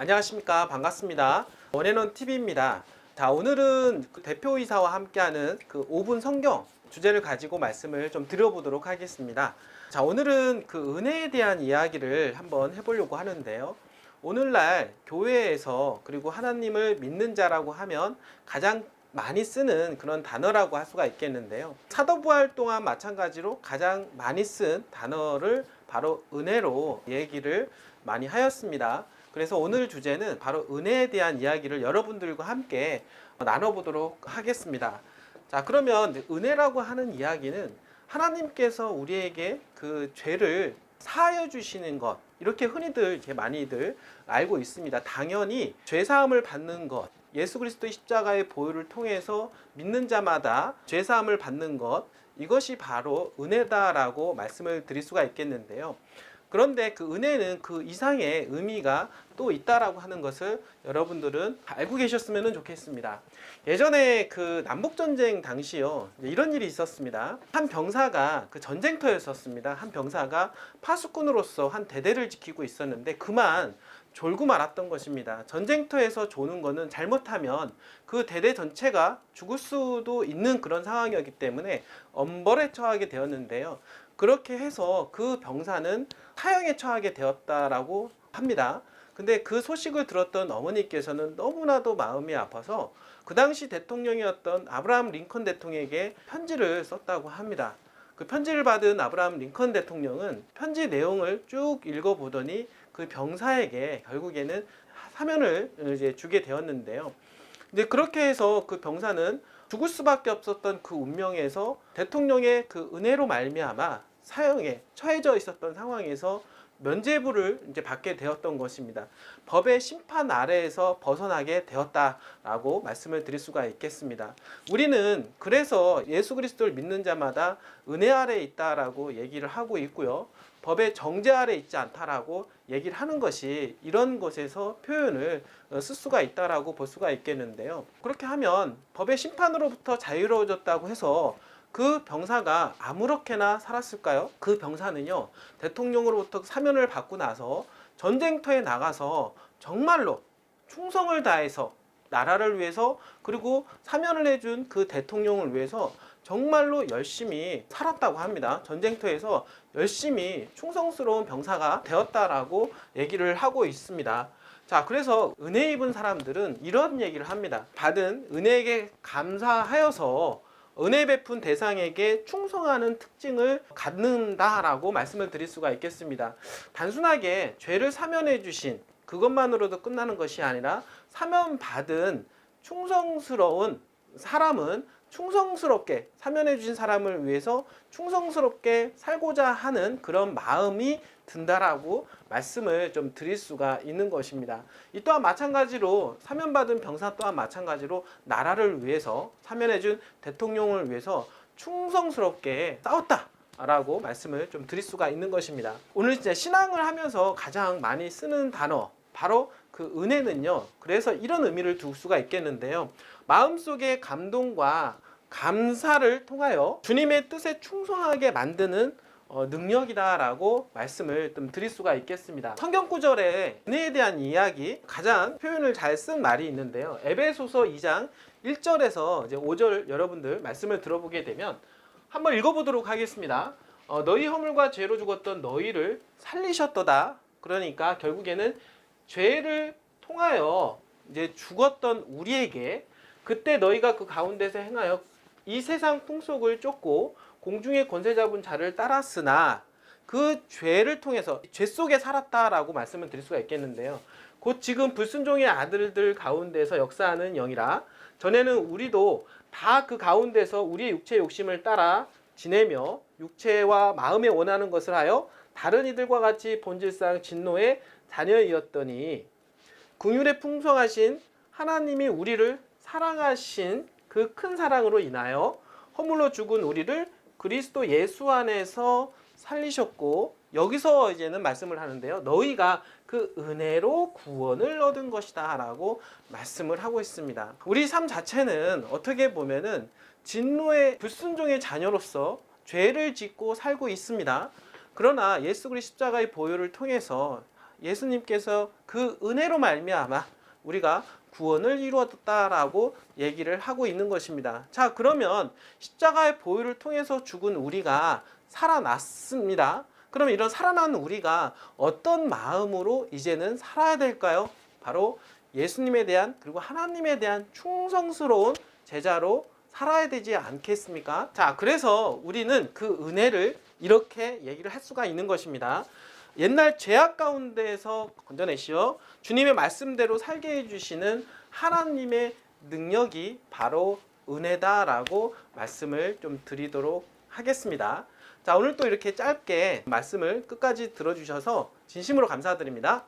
안녕하십니까. 반갑습니다. 원앤원 TV입니다. 자, 오늘은 대표이사와 함께하는 5분 성경 주제를 가지고 말씀을 좀 드려보도록 하겠습니다. 자, 오늘은 은혜에 대한 이야기를 한번 해보려고 하는데요. 오늘날 교회에서 그리고 하나님을 믿는 자라고 하면 가장 많이 쓰는 그런 단어라고 할 수가 있겠는데요. 사도부활 동안 마찬가지로 가장 많이 쓴 단어를 바로 은혜로 얘기를 많이 하였습니다. 그래서 오늘 주제는 바로 은혜에 대한 이야기를 여러분들과 함께 나눠보도록 하겠습니다. 자, 그러면 은혜라고 하는 이야기는 하나님께서 우리에게 그 죄를 사하여 주시는 것, 이렇게 흔히들 많이들 알고 있습니다. 당연히 죄사함을 받는 것, 예수 그리스도의 십자가의 보혈을 통해서 믿는 자마다 죄사함을 받는 것, 이것이 바로 은혜다라고 말씀을 드릴 수가 있겠는데요. 그런데 그 은혜는 그 이상의 의미가 또 있다라고 하는 것을 여러분들은 알고 계셨으면 좋겠습니다. 예전에 남북전쟁 당시요, 이런 일이 있었습니다. 한 병사가 전쟁터였었습니다. 한 병사가 파수꾼으로서 한 대대를 지키고 있었는데 그만 졸고 말았던 것입니다. 전쟁터에서 조는 거는 잘못하면 그 대대 전체가 죽을 수도 있는 그런 상황이었기 때문에 엄벌에 처하게 되었는데요. 그렇게 해서 그 병사는 사형에 처하게 되었다라고 합니다. 근데 그 소식을 들었던 어머니께서는 너무나도 마음이 아파서 그 당시 대통령이었던 아브라함 링컨 대통령에게 편지를 썼다고 합니다. 그 편지를 받은 아브라함 링컨 대통령은 편지 내용을 쭉 읽어보더니 그 병사에게 결국에는 사면을 이제 주게 되었는데요. 이제 그렇게 해서 그 병사는 죽을 수밖에 없었던 그 운명에서 대통령의 그 은혜로 말미암아 사형에 처해져 있었던 상황에서 면죄부를 이제 받게 되었던 것입니다. 법의 심판 아래에서 벗어나게 되었다라고 말씀을 드릴 수가 있겠습니다. 우리는 그래서 예수 그리스도를 믿는 자마다 은혜 아래에 있다라고 얘기를 하고 있고요. 법의 정죄 아래에 있지 않다라고 얘기를 하는 것이 이런 것에서 표현을 쓸 수가 있다라고 볼 수가 있겠는데요. 그렇게 하면 법의 심판으로부터 자유로워졌다고 해서 그 병사가 아무렇게나 살았을까요? 그 병사는요, 대통령으로부터 사면을 받고 나서 전쟁터에 나가서 정말로 충성을 다해서 나라를 위해서 그리고 사면을 해준 그 대통령을 위해서 정말로 열심히 살았다고 합니다. 전쟁터에서 열심히 충성스러운 병사가 되었다라고 얘기를 하고 있습니다. 자, 그래서 은혜 입은 사람들은 이런 얘기를 합니다. 받은 은혜에게 감사하여서 은혜 베푼 대상에게 충성하는 특징을 갖는다라고 말씀을 드릴 수가 있겠습니다. 단순하게 죄를 사면해 주신 그것만으로도 끝나는 것이 아니라 사면받은 충성스러운 사람은 충성스럽게 사면해 주신 사람을 위해서 충성스럽게 살고자 하는 그런 마음이 든다라고 말씀을 좀 드릴 수가 있는 것입니다. 이 또한 마찬가지로 사면받은 병사 또한 마찬가지로 나라를 위해서 사면해 준 대통령을 위해서 충성스럽게 싸웠다 라고 말씀을 좀 드릴 수가 있는 것입니다. 오늘 이제 신앙을 하면서 가장 많이 쓰는 단어 바로 그 은혜는요, 그래서 이런 의미를 둘 수가 있겠는데요. 마음속의 감동과 감사를 통하여 주님의 뜻에 충성하게 만드는 능력이다라고 말씀을 좀 드릴 수가 있겠습니다. 성경 구절에 은혜에 대한 이야기 가장 표현을 잘 쓴 말이 있는데요. 에베소서 2장 1절에서 이제 5절 여러분들 말씀을 들어보게 되면 한번 읽어보도록 하겠습니다. 너희 허물과 죄로 죽었던 너희를 살리셨도다. 그러니까 결국에는 죄를 통하여 이제 죽었던 우리에게 그때 너희가 그 가운데서 행하여 이 세상 풍속을 쫓고 공중의 권세 잡은 자를 따랐으나 그 죄를 통해서 죄 속에 살았다라고 말씀을 드릴 수가 있겠는데요. 곧 지금 불순종의 아들들 가운데서 역사하는 영이라. 전에는 우리도 다 그 가운데서 우리의 육체의 욕심을 따라 지내며 육체와 마음에 원하는 것을 하여 다른 이들과 같이 본질상 진노의 자녀이었더니 긍휼에 풍성하신 하나님이 우리를 사랑하신 그 큰 사랑으로 인하여 허물로 죽은 우리를 그리스도 예수 안에서 살리셨고, 여기서 이제는 말씀을 하는데요. 너희가 그 은혜로 구원을 얻은 것이다 라고 말씀을 하고 있습니다. 우리 삶 자체는 어떻게 보면은 진노의 불순종의 자녀로서 죄를 짓고 살고 있습니다. 그러나 예수 그리스도 십자가의 보혈을 통해서 예수님께서 그 은혜로 말미암아 우리가 구원을 이루었다라고 얘기를 하고 있는 것입니다. 자, 그러면 십자가의 보혈을 통해서 죽은 우리가 살아났습니다. 그럼 이런 살아난 우리가 어떤 마음으로 이제는 살아야 될까요? 바로 예수님에 대한 그리고 하나님에 대한 충성스러운 제자로 살아야 되지 않겠습니까? 자, 그래서 우리는 그 은혜를 이렇게 얘기를 할 수가 있는 것입니다. 옛날 죄악 가운데에서 건져내시어 주님의 말씀대로 살게 해주시는 하나님의 능력이 바로 은혜다라고 말씀을 좀 드리도록 하겠습니다. 자, 오늘 또 이렇게 짧게 말씀을 끝까지 들어주셔서 진심으로 감사드립니다.